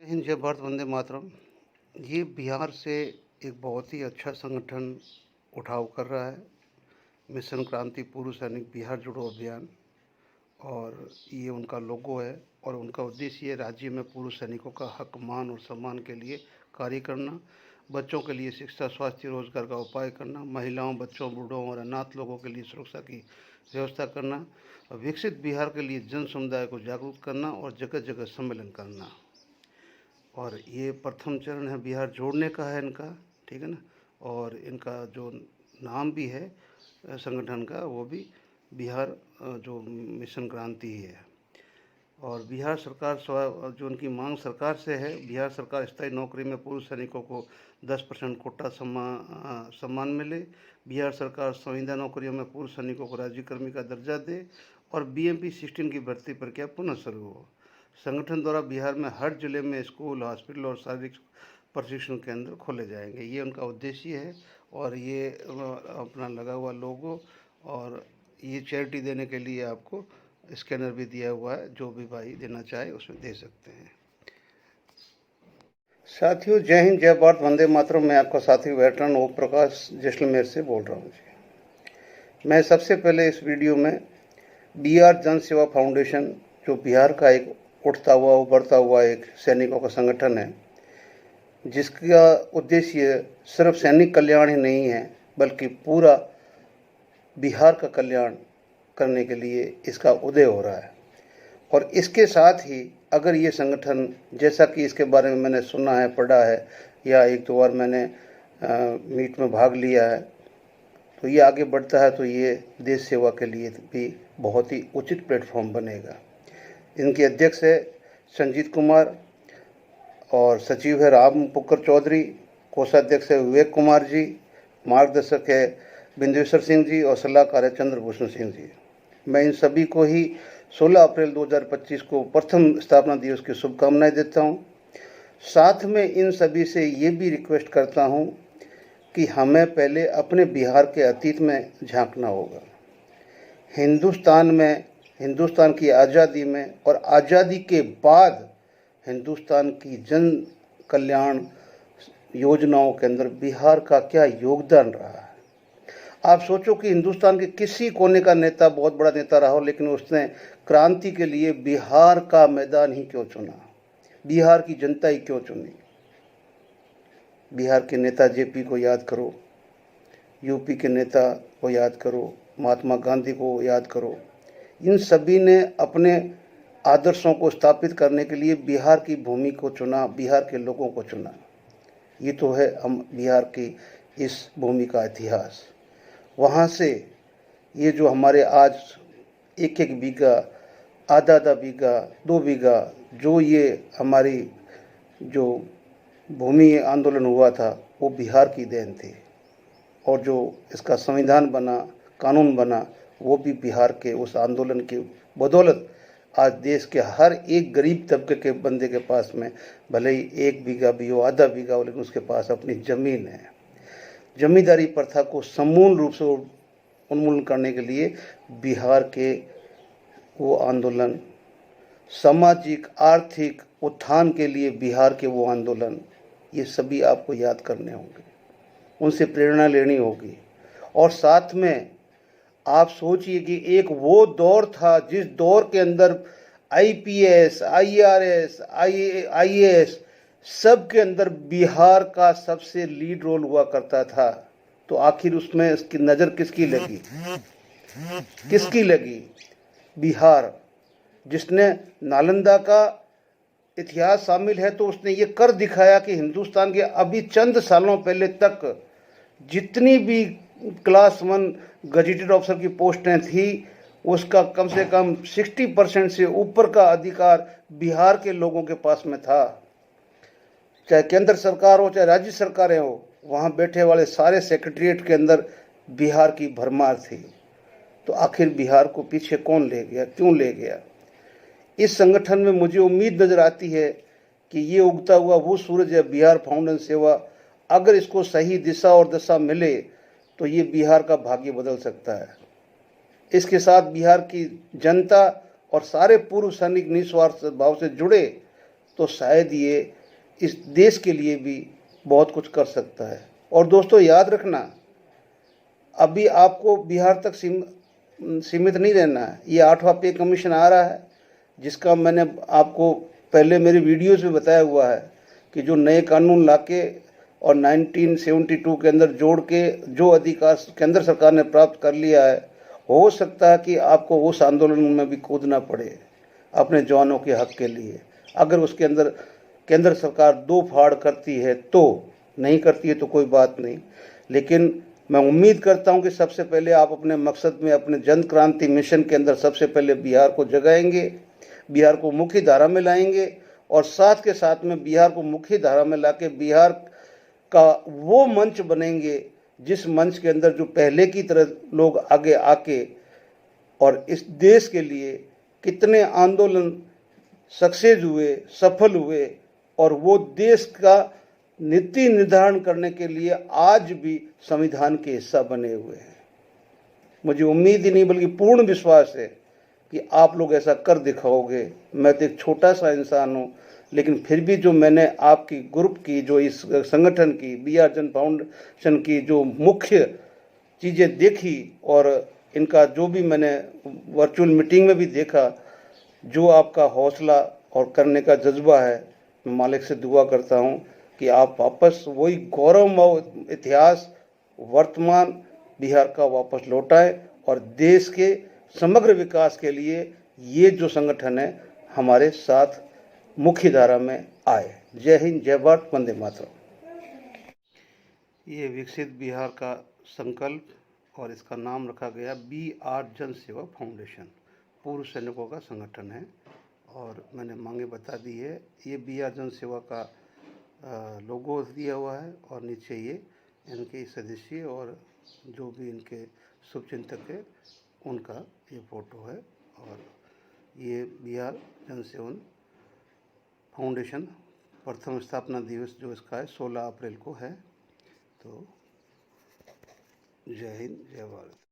हिंद, जय भारत, वंदे मातरम। ये बिहार से एक बहुत ही अच्छा संगठन उठाव कर रहा है, मिशन क्रांति पूर्व सैनिक बिहार जोड़ो अभियान। और ये उनका लोगो है और उनका उद्देश्य है राज्य में पूर्व सैनिकों का हक, मान और सम्मान के लिए कार्य करना, बच्चों के लिए शिक्षा, स्वास्थ्य, रोजगार का उपाय करना, महिलाओं, बच्चों, बूढ़ों और अनाथ लोगों के लिए सुरक्षा की व्यवस्था करना, विकसित बिहार के लिए जन समुदाय को जागरूक करना और जगह जगह सम्मेलन करना। और ये प्रथम चरण है, बिहार जोड़ने का है इनका, ठीक है ना। और इनका जो नाम भी है संगठन का, वो भी बिहार जो मिशन क्रांति ही है। और बिहार सरकार जो उनकी मांग सरकार से है, बिहार सरकार स्थायी नौकरी में पूर्व सैनिकों को 10% कोटा सम्मान मिले। बिहार सरकार संविदा नौकरियों में पूर्व सैनिकों को राज्यकर्मी का दर्जा दे और BMP 16 की भर्ती प्रक्रिया पुनः शुरू हो। संगठन द्वारा बिहार में हर जिले में स्कूल, हॉस्पिटल और शारीरिक प्रशिक्षण केंद्र खोले जाएंगे। ये उनका उद्देश्य है। और ये अपना लगा हुआ लोगो, और ये चैरिटी देने के लिए आपको स्कैनर भी दिया हुआ है, जो भी भाई देना चाहे उसमें दे सकते हैं। साथियों, जय हिंद, जय भारत, वंदे मातरम। मैं आपका साथी वेटरन ओम प्रकाश जैसलमेर से बोल रहा हूँ जी। मैं सबसे पहले इस वीडियो में बिहार जन सेवा फाउंडेशन, जो बिहार का एक उठता हुआ उभरता हुआ एक सैनिकों का संगठन है, जिसका उद्देश्य सिर्फ सैनिक कल्याण ही नहीं है बल्कि पूरा बिहार का कल्याण करने के लिए इसका उदय हो रहा है। और इसके साथ ही अगर ये संगठन, जैसा कि इसके बारे में मैंने सुना है, पढ़ा है, या एक दो बार मैंने मीट में भाग लिया है, तो ये आगे बढ़ता है तो ये देश सेवा के लिए भी बहुत ही उचित प्लेटफॉर्म बनेगा। इनके अध्यक्ष है संजीत कुमार और सचिव है राम पुक्कर चौधरी, कोषाध्यक्ष है विवेक कुमार जी, मार्गदर्शक है बिंदेश्वर सिंह जी और सलाहकार है चंद्रभूषण सिंह जी। मैं इन सभी को ही 16 अप्रैल 2025 को प्रथम स्थापना दिवस की शुभकामनाएं देता हूं। साथ में इन सभी से ये भी रिक्वेस्ट करता हूं कि हमें पहले अपने बिहार के अतीत में झांकना होगा। हिंदुस्तान की आज़ादी में और आज़ादी के बाद हिंदुस्तान की जन कल्याण योजनाओं के अंदर बिहार का क्या योगदान रहा है। आप सोचो कि हिंदुस्तान के किसी कोने का नेता बहुत बड़ा नेता रहा हो, लेकिन उसने क्रांति के लिए बिहार का मैदान ही क्यों चुना, बिहार की जनता ही क्यों चुनी। बिहार के नेता JP को याद करो, यूपी के नेता को याद करो, महात्मा गांधी को याद करो। इन सभी ने अपने आदर्शों को स्थापित करने के लिए बिहार की भूमि को चुना, बिहार के लोगों को चुना। ये तो है हम बिहार की इस भूमि का इतिहास। वहाँ से ये जो हमारे आज एक एक बीघा, आधा आधा बीघा, 2 बीघा, जो ये हमारी जो भूमि आंदोलन हुआ था, वो बिहार की देन थी। और जो इसका संविधान बना, कानून बना, वो भी बिहार के उस आंदोलन की बदौलत आज देश के हर एक गरीब तबके के बंदे के पास में भले ही 1 बीघा भी हो, आधा बीघा हो, लेकिन उसके पास अपनी ज़मीन है। जमींदारी प्रथा को समूल रूप से उन्मूलन करने के लिए बिहार के वो आंदोलन, सामाजिक आर्थिक उत्थान के लिए बिहार के वो आंदोलन, ये सभी आपको याद करने होंगे, उनसे प्रेरणा लेनी होगी। और साथ में आप सोचिए कि एक वो दौर था जिस दौर के अंदर IPS, IRS, IAS सब के अंदर बिहार का सबसे लीड रोल हुआ करता था। तो आखिर उसमें इसकी नज़र किसकी लगी? किसकी लगी? बिहार, जिसने नालंदा का इतिहास शामिल है, तो उसने ये कर दिखाया कि हिंदुस्तान के अभी चंद सालों पहले तक जितनी भी क्लास 1 गजेटेड ऑफिसर की पोस्टें थी, उसका कम से कम 60% से ऊपर का अधिकार बिहार के लोगों के पास में था। चाहे केंद्र सरकार हो, चाहे राज्य सरकारें हो, वहाँ बैठे वाले सारे सेक्रेटरीट के अंदर बिहार की भरमार थी। तो आखिर बिहार को पीछे कौन ले गया, क्यों ले गया? इस संगठन में मुझे उम्मीद नज़र आती है कि ये उगता हुआ वो सूरज है, बिहार फाउंडेशन सेवा। अगर इसको सही दिशा और दशा मिले तो ये बिहार का भाग्य बदल सकता है। इसके साथ बिहार की जनता और सारे पूर्व सैनिक निस्वार्थ भाव से जुड़े तो शायद ये इस देश के लिए भी बहुत कुछ कर सकता है। और दोस्तों याद रखना, अभी आपको बिहार तक सीमित नहीं रहना है। ये 8वां पे कमीशन आ रहा है, जिसका मैंने आपको पहले मेरे वीडियोस में बताया हुआ है कि जो नए कानून लाके और 1972 के अंदर जोड़ के जो अधिकार केंद्र सरकार ने प्राप्त कर लिया है, हो सकता है कि आपको उस आंदोलन में भी कूदना पड़े अपने जवानों के हक के लिए। अगर उसके अंदर केंद्र सरकार दो फाड़ करती है तो, नहीं करती है तो कोई बात नहीं, लेकिन मैं उम्मीद करता हूं कि सबसे पहले आप अपने मकसद में, अपने जन क्रांति मिशन के अंदर सबसे पहले बिहार को जगाएंगे, बिहार को मुख्य धारा में लाएंगे और साथ के साथ में बिहार को मुख्य धारा में लाके बिहार का वो मंच बनेंगे जिस मंच के अंदर जो पहले की तरह लोग आगे आके और इस देश के लिए कितने आंदोलन सक्सेस हुए, सफल हुए और वो देश का नीति निर्धारण करने के लिए आज भी संविधान के हिस्सा बने हुए हैं। मुझे उम्मीद ही नहीं बल्कि पूर्ण विश्वास है कि आप लोग ऐसा कर दिखाओगे। मैं तो एक छोटा सा इंसान हूँ, लेकिन फिर भी जो मैंने आपकी ग्रुप की, जो इस संगठन की, बिहार जन फाउंडेशन की जो मुख्य चीज़ें देखी और इनका जो भी मैंने वर्चुअल मीटिंग में भी देखा, जो आपका हौसला और करने का जज्बा है, मैं मालिक से दुआ करता हूँ कि आप वापस वही गौरवमय इतिहास वर्तमान बिहार का वापस लौटाएं और देश के समग्र विकास के लिए ये जो संगठन है हमारे साथ मुख्य धारा में आए। जय हिंद, जय भारत, वंदे मातरम। ये विकसित बिहार का संकल्प और इसका नाम रखा गया बिहार जन सेवा फाउंडेशन, पूर्व सैनिकों का संगठन है और मैंने मांगे बता दी है। ये बिहार जन सेवा का लोगो दिया हुआ है और नीचे ये इनके सदस्य और जो भी इनके शुभचिंतक है उनका ये फोटो है। और ये बिहार जन सेवा फाउंडेशन प्रथम स्थापना दिवस जो इसका है 16 अप्रैल को है। तो जय हिंद, जय भारत।